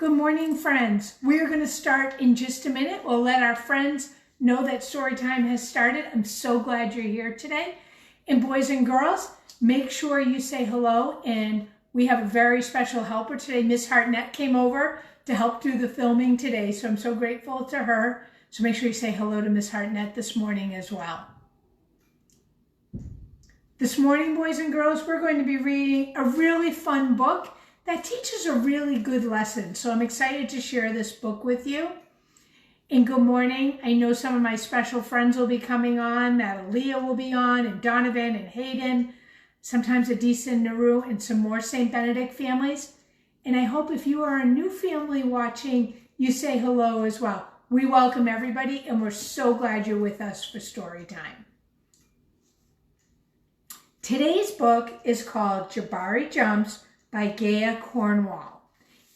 Good morning, friends. We're going to start in just a minute. We'll let our friends know that story time has started. I'm so glad you're here today. And boys and girls, make sure you say hello. And we have a very special helper today. Miss Hartnett came over to help do the filming today. So I'm so grateful to her. So make sure you say hello to Miss Hartnett this morning as well. This morning, boys and girls, we're going to be reading a really fun book that teaches a really good lesson. So I'm excited to share this book with you. And good morning. I know some of my special friends will be coming on, that Aaliyah will be on, and Donovan and Hayden, sometimes Adisa and Naru, and some more St. Benedict families. And I hope if you are a new family watching, you say hello as well. We welcome everybody, and we're so glad you're with us for story time. Today's book is called Jabari Jumps by Gaia Cornwall.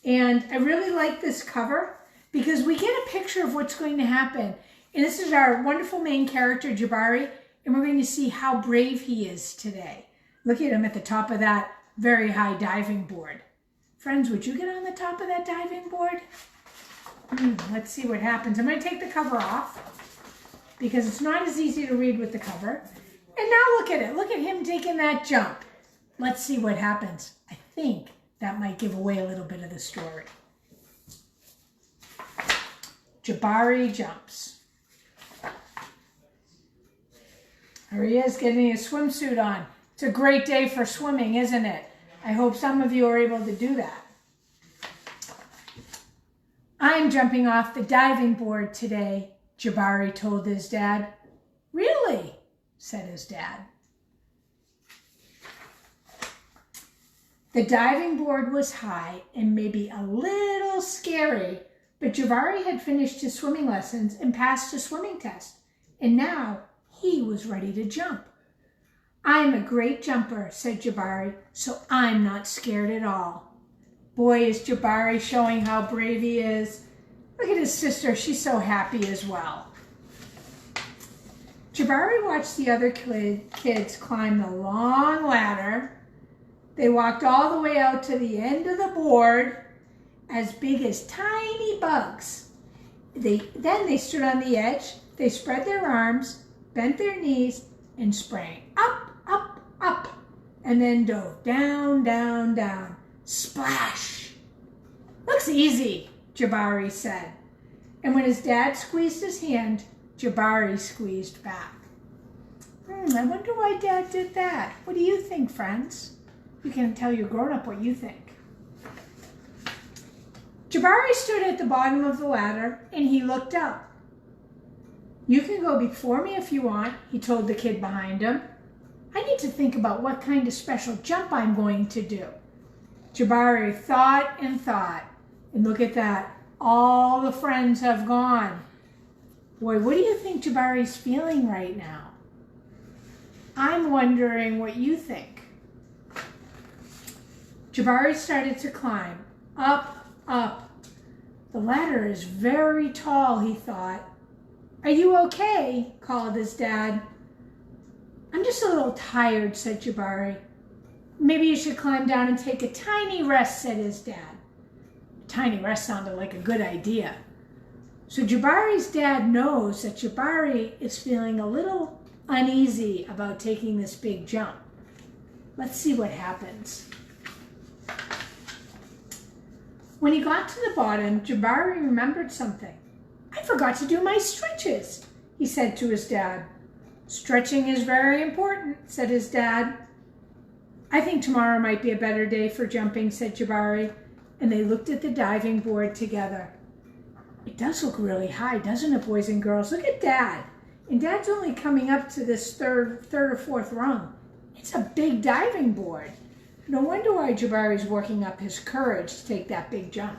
And I really like this cover because we get a picture of what's going to happen. And this is our wonderful main character, Jabari, and we're going to see how brave he is today. Look at him at the top of that very high diving board. Friends, would you get on the top of that diving board? Let's see what happens. I'm going to take the cover off because it's not as easy to read with the cover. And now look at it. Look at him taking that jump. Let's see what happens. I think that might give away a little bit of the story. Jabari Jumps. There he is getting his swimsuit on. It's a great day for swimming, isn't it? I hope some of you are able to do that. I'm jumping off the diving board today, Jabari told his dad. Really? Said his dad. The diving board was high and maybe a little scary, but Jabari had finished his swimming lessons and passed his swimming test, and now he was ready to jump. I'm a great jumper, said Jabari, so I'm not scared at all. Boy, is Jabari showing how brave he is. Look at his sister, she's so happy as well. Jabari watched the other kids climb the long ladder. They walked all the way out to the end of the board, as big as tiny bugs. Then they stood on the edge, they spread their arms, bent their knees, and sprang up, up, up, and then dove down, down, down. Splash! Looks easy, Jabari said. And when his dad squeezed his hand, Jabari squeezed back. I wonder why Dad did that. What do you think, friends? You can tell your grown-up what you think. Jabari stood at the bottom of the ladder and he looked up. You can go before me if you want, he told the kid behind him. I need to think about what kind of special jump I'm going to do. Jabari thought and thought. And look at that. All the friends have gone. Boy, what do you think Jabari's feeling right now? I'm wondering what you think. Jabari started to climb, up, up. The ladder is very tall, he thought. Are you okay? Called his dad. I'm just a little tired, said Jabari. Maybe you should climb down and take a tiny rest, said his dad. A tiny rest sounded like a good idea. So Jabari's dad knows that Jabari is feeling a little uneasy about taking this big jump. Let's see what happens. When he got to the bottom, Jabari remembered something. I forgot to do my stretches, he said to his dad. Stretching is very important, said his dad. I think tomorrow might be a better day for jumping, said Jabari, and they looked at the diving board together. It does look really high, doesn't it, boys and girls? Look at Dad. And Dad's only coming up to this third or fourth rung. It's a big diving board. No wonder why Jabari's working up his courage to take that big jump.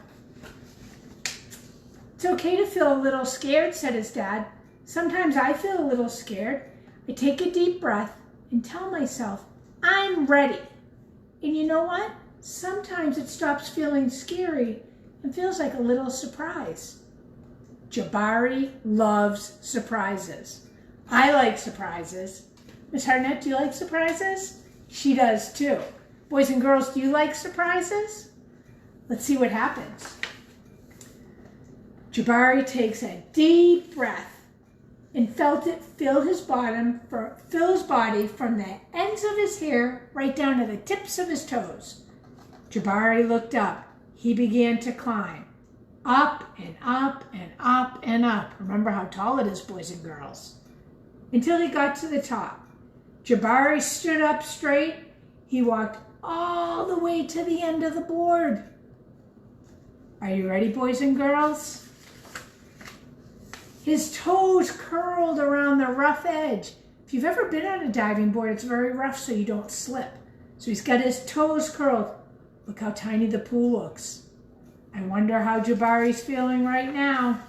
It's okay to feel a little scared, said his dad. Sometimes I feel a little scared. I take a deep breath and tell myself, I'm ready. And you know what? Sometimes it stops feeling scary and feels like a little surprise. Jabari loves surprises. I like surprises. Miss Hartnett, do you like surprises? She does too. Boys and girls, do you like surprises? Let's see what happens. Jabari takes a deep breath and felt it fill his body from the ends of his hair right down to the tips of his toes. Jabari looked up. He began to climb. Up and up and up and up. Remember how tall it is, boys and girls. Until he got to the top. Jabari stood up straight. He walked all the way to the end of the board. Are you ready, boys and girls? His toes curled around the rough edge. If you've ever been on a diving board, it's very rough so you don't slip. So he's got his toes curled. Look how tiny the pool looks. I wonder how Jabari's feeling right now.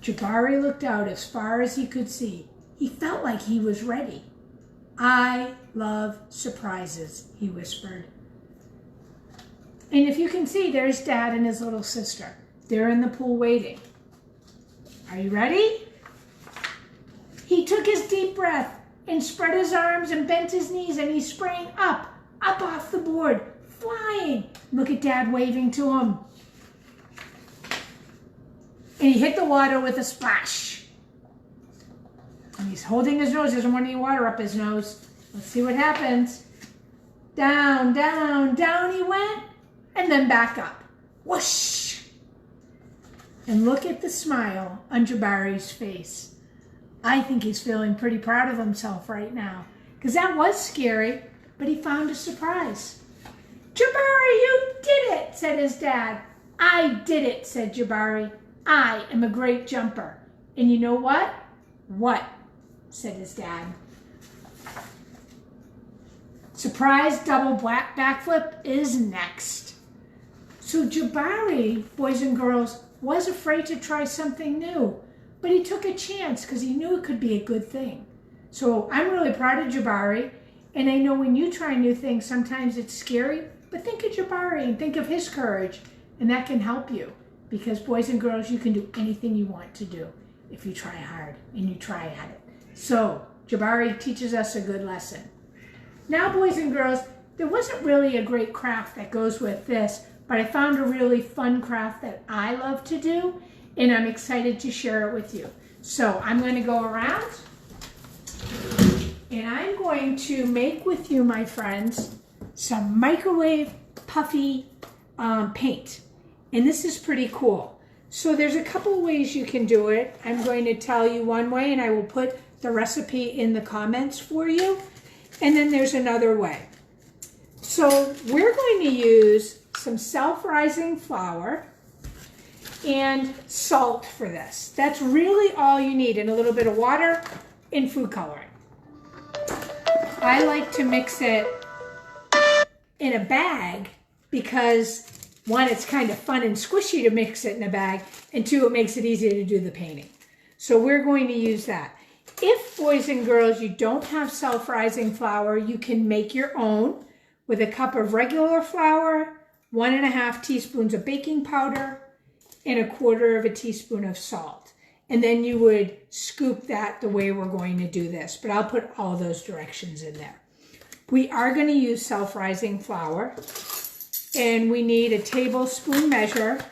Jabari looked out as far as he could see. He felt like he was ready. I love surprises, he whispered. And if you can see, there's Dad and his little sister. They're in the pool waiting. Are you ready? He took his deep breath and spread his arms and bent his knees, and he sprang up off the board, flying. Look at Dad waving to him. And he hit the water with a splash. And he's holding his nose. He doesn't want any water up his nose. Let's see what happens. Down, down, down he went, and then back up. Whoosh! And look at the smile on Jabari's face. I think he's feeling pretty proud of himself right now, because that was scary, but he found a surprise. Jabari, you did it, said his dad. I did it, said Jabari. I am a great jumper. And you know what? What? Said his dad. Surprise double backflip is next. So Jabari, boys and girls, was afraid to try something new, but he took a chance because he knew it could be a good thing. So I'm really proud of Jabari, and I know when you try new things, sometimes it's scary, but think of Jabari and think of his courage, and that can help you, because boys and girls, you can do anything you want to do if you try hard and you try at it. So Jabari teaches us a good lesson. Now, boys and girls, there wasn't really a great craft that goes with this, but I found a really fun craft that I love to do, and I'm excited to share it with you. So I'm going to go around, and I'm going to make with you, my friends, some microwave puffy paint. And this is pretty cool. So there's a couple of ways you can do it. I'm going to tell you one way, and I will put the recipe in the comments for you. And then there's another way. So we're going to use some self-rising flour and salt for this. That's really all you need, and a little bit of water and food coloring. I like to mix it in a bag because, one, it's kind of fun and squishy to mix it in a bag, and two, it makes it easier to do the painting. So we're going to use that. If, boys and girls, you don't have self-rising flour, you can make your own with a cup of regular flour, 1.5 teaspoons of baking powder, and 1/4 teaspoon of salt. And then you would scoop that the way we're going to do this, but I'll put all those directions in there. We are going to use self-rising flour, and we need a tablespoon measure,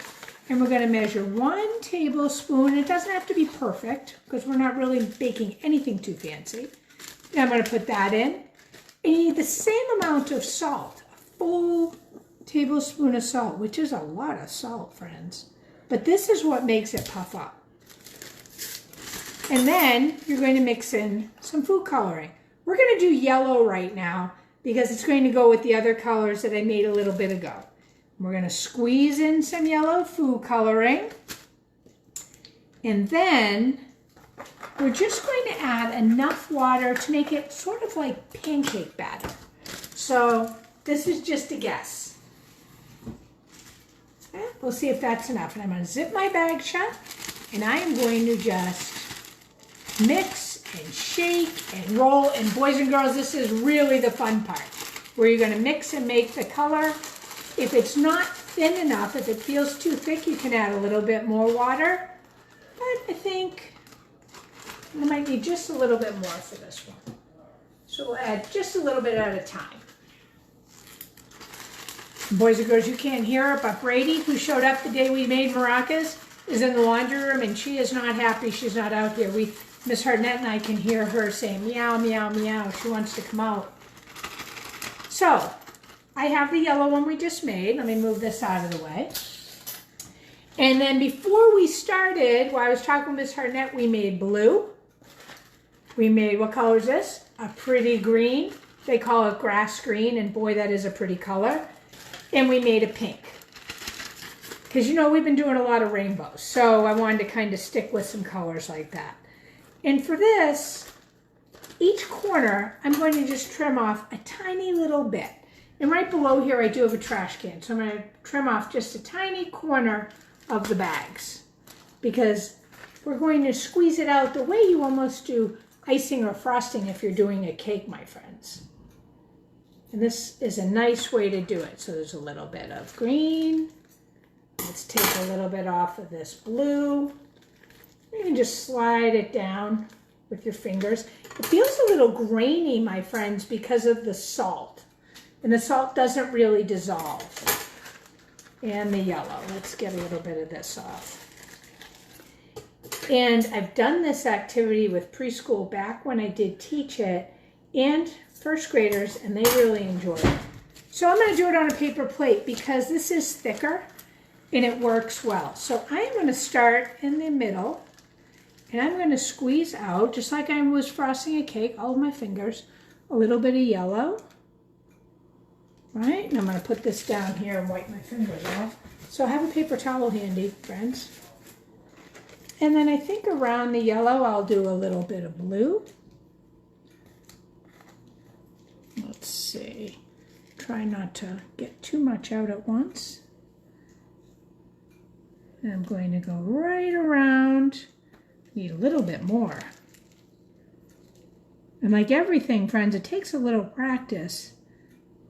and we're going to measure 1 tablespoon. It doesn't have to be perfect because we're not really baking anything too fancy. Now I'm going to put that in. And you need the same amount of salt, a full tablespoon of salt, which is a lot of salt, friends. But this is what makes it puff up. And then you're going to mix in some food coloring. We're going to do yellow right now because it's going to go with the other colors that I made a little bit ago. We're going to squeeze in some yellow food coloring. And then we're just going to add enough water to make it sort of like pancake batter. So this is just a guess. Okay, we'll see if that's enough. And I'm going to zip my bag shut, and I am going to just mix and shake and roll. And boys and girls, this is really the fun part, where you're going to mix and make the color. If it's not thin enough, if it feels too thick, you can add a little bit more water. But I think I might need just a little bit more for this one. So we'll add just a little bit at a time. Boys and girls, you can't hear it, but Brady, who showed up the day we made maracas, is in the laundry room, and she is not happy she's not out here. Miss Harnett and I can hear her saying meow, meow, meow. She wants to come out. So, I have the yellow one we just made. Let me move this out of the way. And then before we started, while I was talking with Miss Harnett, we made blue. We made, what color is this? A pretty green. They call it grass green, and boy, that is a pretty color. And we made a pink. Because, you know, we've been doing a lot of rainbows, so I wanted to kind of stick with some colors like that. And for this, each corner, I'm going to just trim off a tiny little bit. And right below here, I do have a trash can, so I'm going to trim off just a tiny corner of the bags, because we're going to squeeze it out the way you almost do icing or frosting if you're doing a cake, my friends. And this is a nice way to do it. So there's a little bit of green. Let's take a little bit off of this blue. You can just slide it down with your fingers. It feels a little grainy, my friends, because of the salt. And the salt doesn't really dissolve. And the yellow. Let's get a little bit of this off. And I've done this activity with preschool back when I did teach it, and first graders, and they really enjoy it. So I'm going to do it on a paper plate because this is thicker and it works well. So I'm going to start in the middle, and I'm going to squeeze out, just like I was frosting a cake, all of my fingers, a little bit of yellow. Right? And I'm going to put this down here and wipe my fingers off. So have a paper towel handy, friends. And then I think around the yellow, I'll do a little bit of blue. Let's see. Try not to get too much out at once. And I'm going to go right around. Need a little bit more. And like everything, friends, it takes a little practice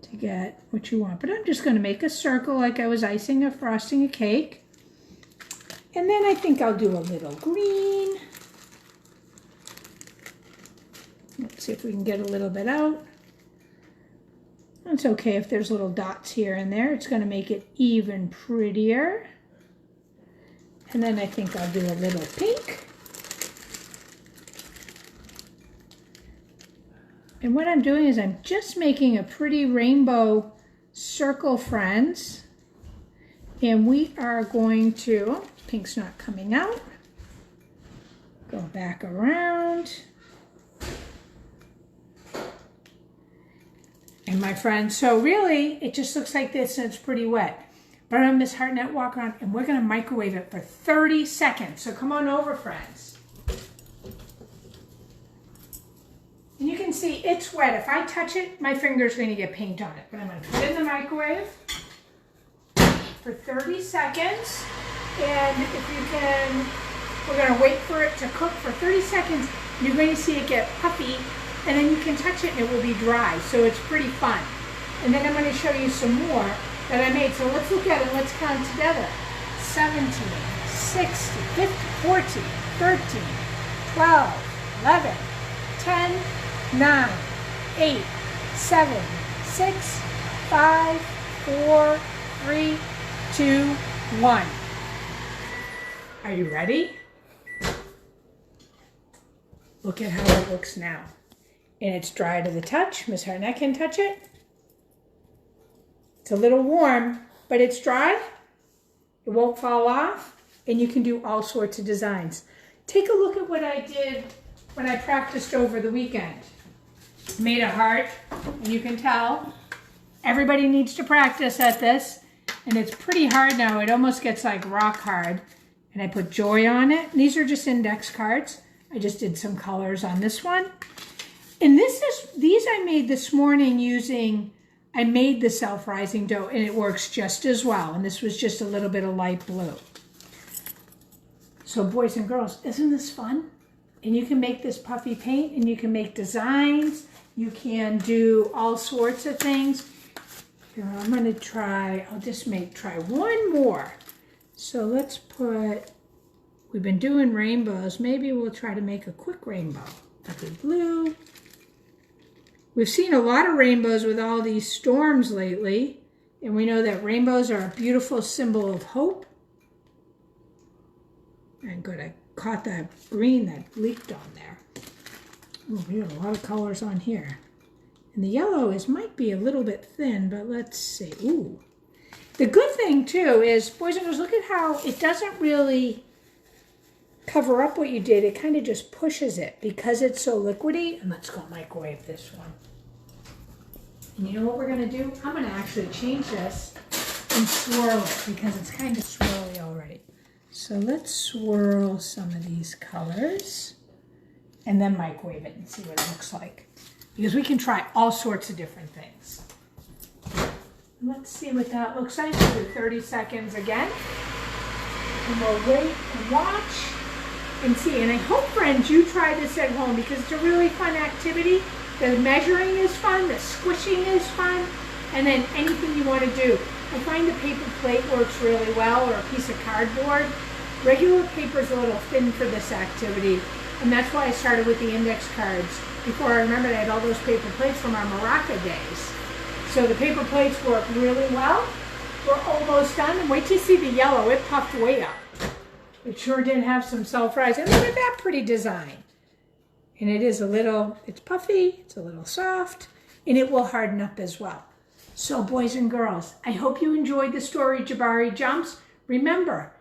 to get what you want. But I'm just going to make a circle like I was icing or frosting a cake. And then I think I'll do a little green. Let's see if we can get a little bit out. It's okay if there's little dots here and there. It's going to make it even prettier. And then I think I'll do a little pink. And what I'm doing is I'm just making a pretty rainbow circle, friends. And we are going to, pink's not coming out, go back around. And my friends, so really it just looks like this and it's pretty wet. But I'm going to Miss Harnett walk around and we're going to microwave it for 30 seconds. So come on over, friends. And you can see it's wet. If I touch it, my finger's going to get paint on it. But I'm going to put it in the microwave for 30 seconds. And if you can, we're going to wait for it to cook for 30 seconds. You're going to see it get puffy, and then you can touch it and it will be dry. So it's pretty fun. And then I'm going to show you some more that I made. So let's look at it and let's count together. 17, 16, 15, 14, 13, 12, 11, 10, 9, 8, 7, 6, 5, 4, 3, 2, 1. Are you ready? Look at how it looks now. And it's dry to the touch. Miss Harnett can touch it. It's a little warm, but it's dry. It won't fall off. And you can do all sorts of designs. Take a look at what I did when I practiced over the weekend. Made a heart, and you can tell everybody needs to practice at this. And it's pretty hard now. It almost gets like rock hard. And I put joy on it. And these are just index cards. I just did some colors on this one. And these I made this morning using, I made the self-rising dough, and it works just as well. And this was just a little bit of light blue. So boys and girls, isn't this fun? And you can make this puffy paint, and you can make designs. You can do all sorts of things. Here, I'm going to try, I'll just try one more. So let's put, we've been doing rainbows. Maybe we'll try to make a quick rainbow. Puffy blue. We've seen a lot of rainbows with all these storms lately. And we know that rainbows are a beautiful symbol of hope. And good, I caught that green that leaked on there. Oh, we have a lot of colors on here. And the yellow might be a little bit thin, but let's see. Ooh. The good thing too is, boys and girls, look at how it doesn't really cover up what you did. It kind of just pushes it because it's so liquidy. And let's go microwave this one. And you know what we're gonna do? I'm gonna actually change this and swirl it because it's kind of swirly already. So let's swirl some of these colors and then microwave it and see what it looks like. Because we can try all sorts of different things. Let's see what that looks like. We'll do 30 seconds again. And we'll wait and watch and see. And I hope, friends, you try this at home because it's a really fun activity. The measuring is fun, the squishing is fun, and then anything you want to do. I find the paper plate works really well, or a piece of cardboard. Regular paper is a little thin for this activity, and that's why I started with the index cards. Before I remembered, I had all those paper plates from our Maraca days. So the paper plates work really well. We're almost done, and wait till you see the yellow. It puffed way up. It sure did have some self-rise. And look at that pretty design. And it is a little, it's puffy, it's a little soft, and it will harden up as well. So boys and girls, I hope you enjoyed the story Jabari Jumps. Remember,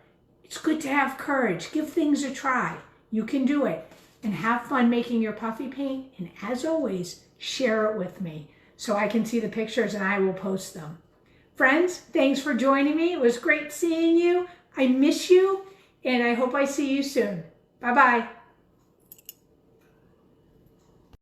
it's good to have courage. Give things a try. You can do it. And have fun making your puffy paint. And as always, share it with me so I can see the pictures and I will post them. Friends, thanks for joining me. It was great seeing you. I miss you, and I hope I see you soon. Bye-bye.